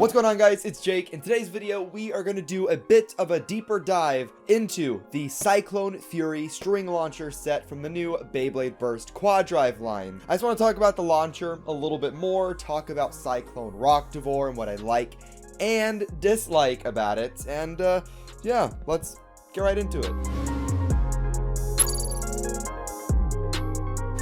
What's going on, guys? It's Jake. In today's video, we are going to do a bit of a deeper dive into the Cyclone Fury string launcher set from the new Beyblade Burst QuadDrive line. I just want to talk about the launcher a little bit more, talk about Cyclone Rocktivore and what I like and dislike about it, and yeah, let's get right into it.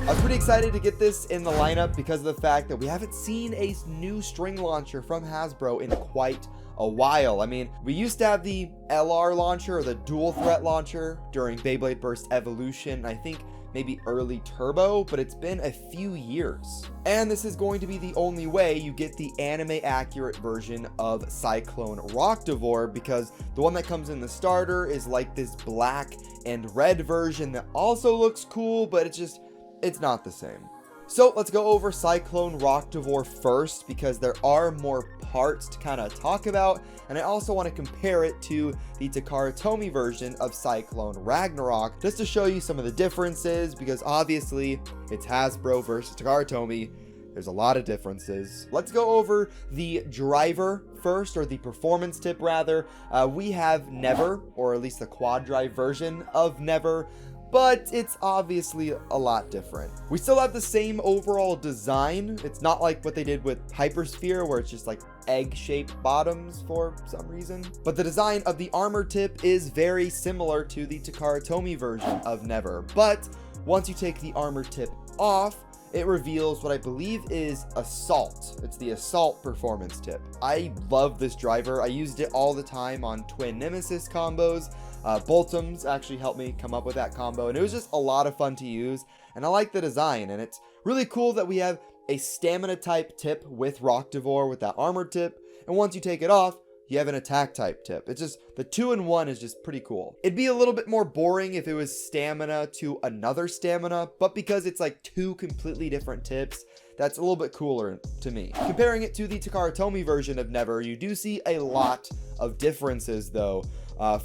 I was pretty excited to get this in the lineup because of the fact that we haven't seen a new string launcher from Hasbro in quite a while. I mean, we used to have the LR launcher, or the dual threat launcher, during Beyblade Burst Evolution, I think maybe early Turbo, but it's been a few years. And this is going to be the only way you get the anime accurate version of Cyclone Rocktivore, because the one that comes in the starter is like this black and red version that also looks cool, but it's not the same. So let's go over Cyclone Rocktivore first, because there are more parts to kind of talk about, and I also want to compare it to the Takara Tomy version of Cyclone Ragnarok, just to show you some of the differences, because obviously it's Hasbro versus Takara Tomy. There's a lot of differences. Let's go over the driver first, or the performance tip rather. We have Never, or at least the QuadDrive version of Never, but it's obviously a lot different. We still have the same overall design. It's not like what they did with Hypersphere, where it's just like egg-shaped bottoms for some reason. But the design of the armor tip is very similar to the Takara Tomy version of Never. But once you take the armor tip off, it reveals what I believe is Assault. It's the Assault performance tip. I love this driver. I used it all the time on Twin Nemesis combos. Boltums actually helped me come up with that combo, and it was just a lot of fun to use, and I like the design. And it's really cool that we have a stamina type tip with Rocktivore with that armor tip, and once you take it off, you have an attack type tip. It's just, the 2-in-1 is just pretty cool. It'd be a little bit more boring if it was stamina to another stamina, but because it's like two completely different tips, that's a little bit cooler to me. Comparing it to the Takara Tomy version of Never, you do see a lot of differences though.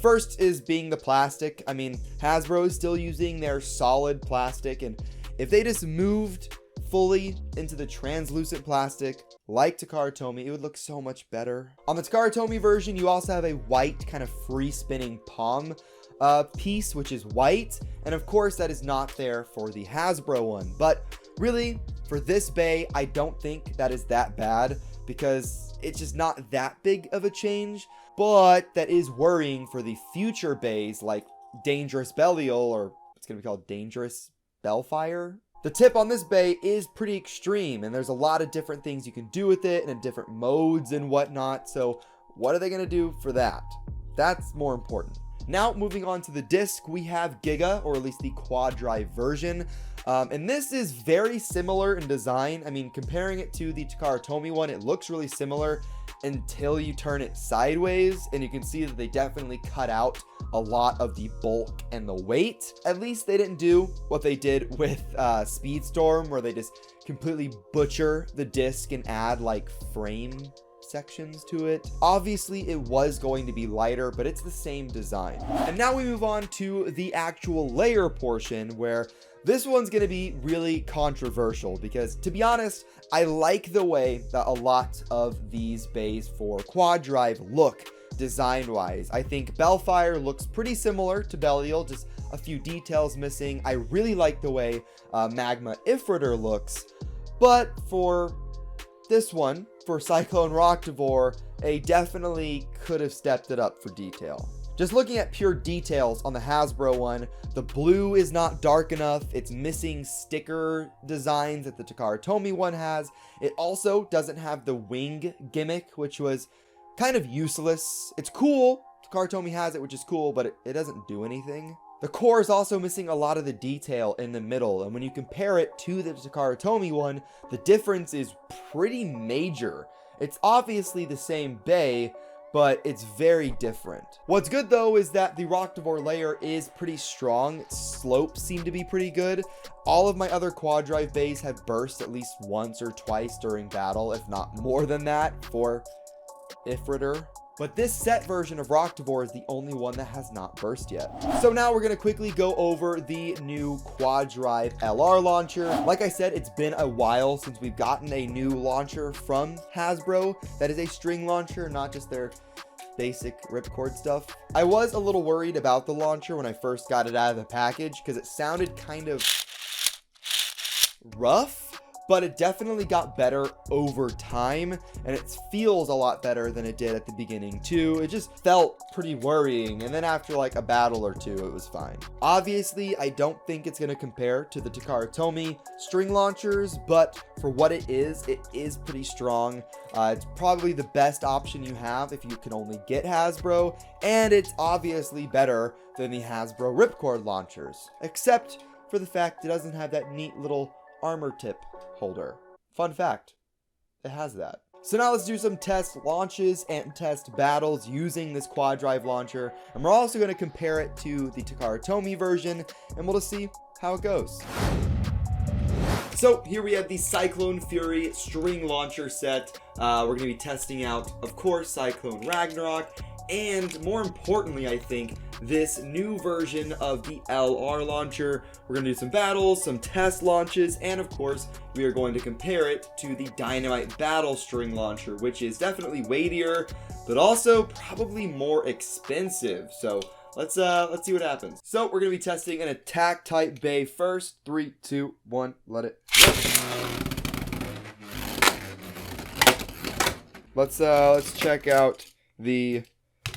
First is being the plastic. I mean, Hasbro is still using their solid plastic, and if they just moved fully into the translucent plastic like Takara Tomy, it would look so much better. On the Takara Tomy version, you also have a white kind of free spinning palm piece, which is white, and of course that is not there for the Hasbro one. But really, for this bay, I don't think that is that bad, because it's just not that big of a change. But that is worrying for the future bays like Dangerous Belial, or it's going to be called Dangerous Bellfire. The tip on this bay is pretty extreme, and there's a lot of different things you can do with it, and in different modes and whatnot. So what are they going to do for that? That's more important. Now, moving on to the disc, we have Giga, or at least the QuadDrive version. And this is very similar in design. I mean, comparing it to the Takara Tomy one, it looks really similar until you turn it sideways, and you can see that they definitely cut out a lot of the bulk and the weight. At least they didn't do what they did with Speedstorm, where they just completely butcher the disc and add like frame sections to it. Obviously it was going to be lighter, but it's the same design. And now we move on to the actual layer portion, where this one's going to be really controversial, because to be honest, I like the way that a lot of these bays for QuadDrive look design wise. I think Bellfire looks pretty similar to Belial, just a few details missing. I really like the way Magma Ifritter looks, but for this one, for Cyclone Rocktivore, they definitely could have stepped it up for detail. Just looking at pure details on the Hasbro one, the blue is not dark enough. It's missing sticker designs that the Takara Tomy one has. It also doesn't have the wing gimmick, which was kind of useless. It's cool. Takara Tomy has it, which is cool, but it doesn't do anything. The core is also missing a lot of the detail in the middle, and when you compare it to the Takara Tomy one, the difference is pretty major. It's obviously the same bay, but it's very different. What's good though is that the Rocktivore layer is pretty strong. Its slopes seem to be pretty good. All of my other QuadDrive bays have burst at least once or twice during battle, if not more than that, for Ifritter. But this set version of Rocktavor is the only one that has not burst yet. So now we're going to quickly go over the new QuadDrive LR launcher. Like I said, it's been a while since we've gotten a new launcher from Hasbro that is a string launcher, not just their basic ripcord stuff. I was a little worried about the launcher when I first got it out of the package because it sounded kind of rough, but it definitely got better over time, and it feels a lot better than it did at the beginning too. It just felt pretty worrying, and then after like a battle or two, it was fine. Obviously, I don't think it's going to compare to the Takara Tomy string launchers, but for what it is pretty strong. It's probably the best option you have if you can only get Hasbro, and it's obviously better than the Hasbro ripcord launchers, except for the fact it doesn't have that neat little armor tip holder. Fun fact, it has that. So now let's do some test launches and test battles using this QuadDrive launcher, and we're also going to compare it to the Takara Tomy version, and we'll just see how it goes. So here we have the Cyclone Fury string launcher set. We're going to be testing out, of course, Cyclone Ragnarok, and more importantly, I think, this new version of the LR launcher. We're going to do some battles, some test launches, and of course, we are going to compare it to the Dynamite Battle string launcher, which is definitely weightier, but also probably more expensive. So let's see what happens. So we're going to be testing an attack type bay first. 3, 2, 1, let it rip. Let's check out the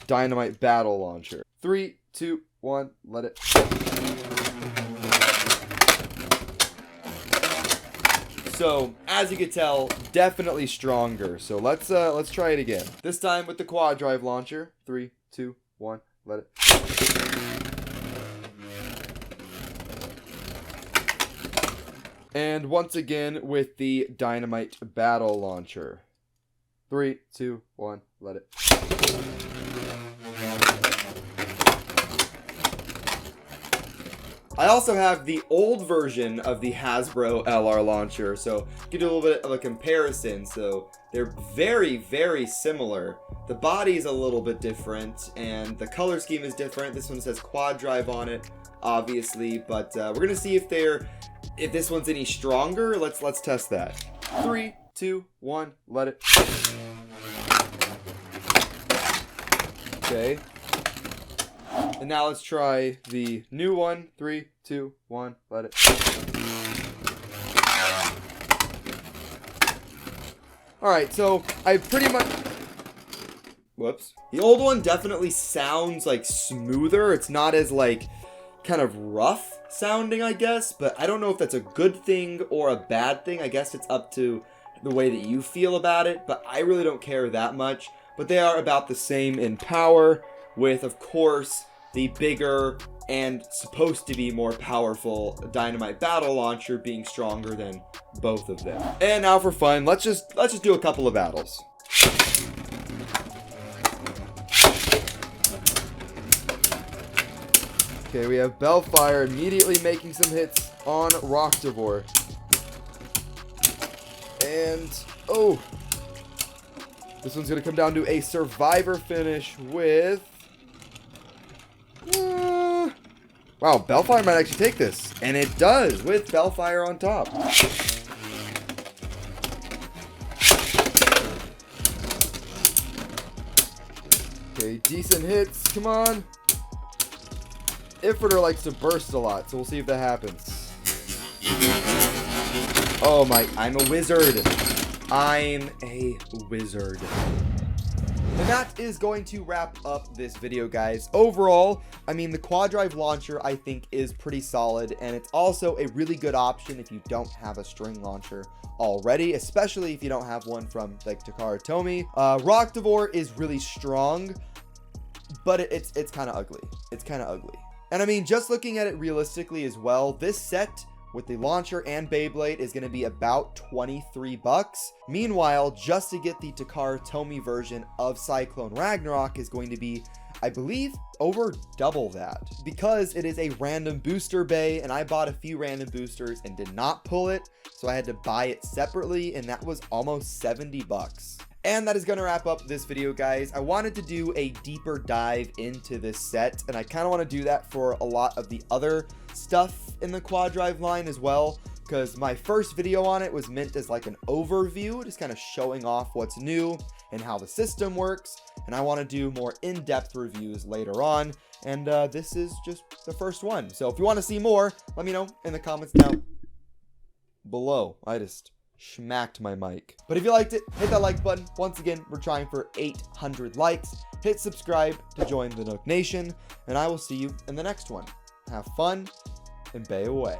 Dynamite Battle launcher. 3, 2, 1, let it. So as you can tell, definitely stronger. So let's try it again. This time with the QuadDrive launcher. 3, 2, 1, let it. And once again with the Dynamite Battle launcher. 3, 2, 1, let it. I also have the old version of the Hasbro LR launcher, so you can do a little bit of a comparison. So they're very, very similar. The body is a little bit different, and the color scheme is different. This one says QuadDrive on it, obviously, but we're gonna see if this one's any stronger. Let's test that. 3, 2, 1, let it. Okay. And now let's try the new one. 3, 2, 1, let it. Alright, so I pretty much... Whoops. The old one definitely sounds like smoother. It's not as like kind of rough sounding, I guess, but I don't know if that's a good thing or a bad thing. I guess it's up to the way that you feel about it, but I really don't care that much. But they are about the same in power, with, of course, the bigger and supposed to be more powerful Dynamite Battle launcher being stronger than both of them. And now for fun, let's just do a couple of battles. Okay, we have Bellfire immediately making some hits on Rocktavor. And oh, this one's gonna come down to a survivor finish with wow, Bellfire might actually take this. And it does, with Bellfire on top. Okay, decent hits. Come on. Ifritor likes to burst a lot, so we'll see if that happens. Oh my, I'm a wizard. I'm a wizard. And that is going to wrap up this video, guys. Overall, I mean, the QuadDrive launcher, I think, is pretty solid, and it's also a really good option if you don't have a string launcher already, especially if you don't have one from, like, Takara Tomy. Rocktavor is really strong, but it's kind of ugly. It's kind of ugly. And I mean, just looking at it realistically as well, this set with the launcher and Beyblade is going to be about 23 bucks. Meanwhile, just to get the Takara Tomy version of Cyclone Ragnarok is going to be, I believe, over double that, because it is a random booster bay, and I bought a few random boosters and did not pull it, so I had to buy it separately, and that was almost 70 bucks. And that is going to wrap up this video, guys. I wanted to do a deeper dive into this set, and I kind of want to do that for a lot of the other stuff in the QuadDrive line as well, because my first video on it was meant as like an overview, just kind of showing off what's new and how the system works, and I want to do more in-depth reviews later on, and this is just the first one. So if you want to see more, let me know in the comments down below. I just smacked my mic. But if you liked it, hit that like button. Once again, we're trying for 800 likes. Hit subscribe to join the Nuc Nation, and I will see you in the next one. Have fun and bay away.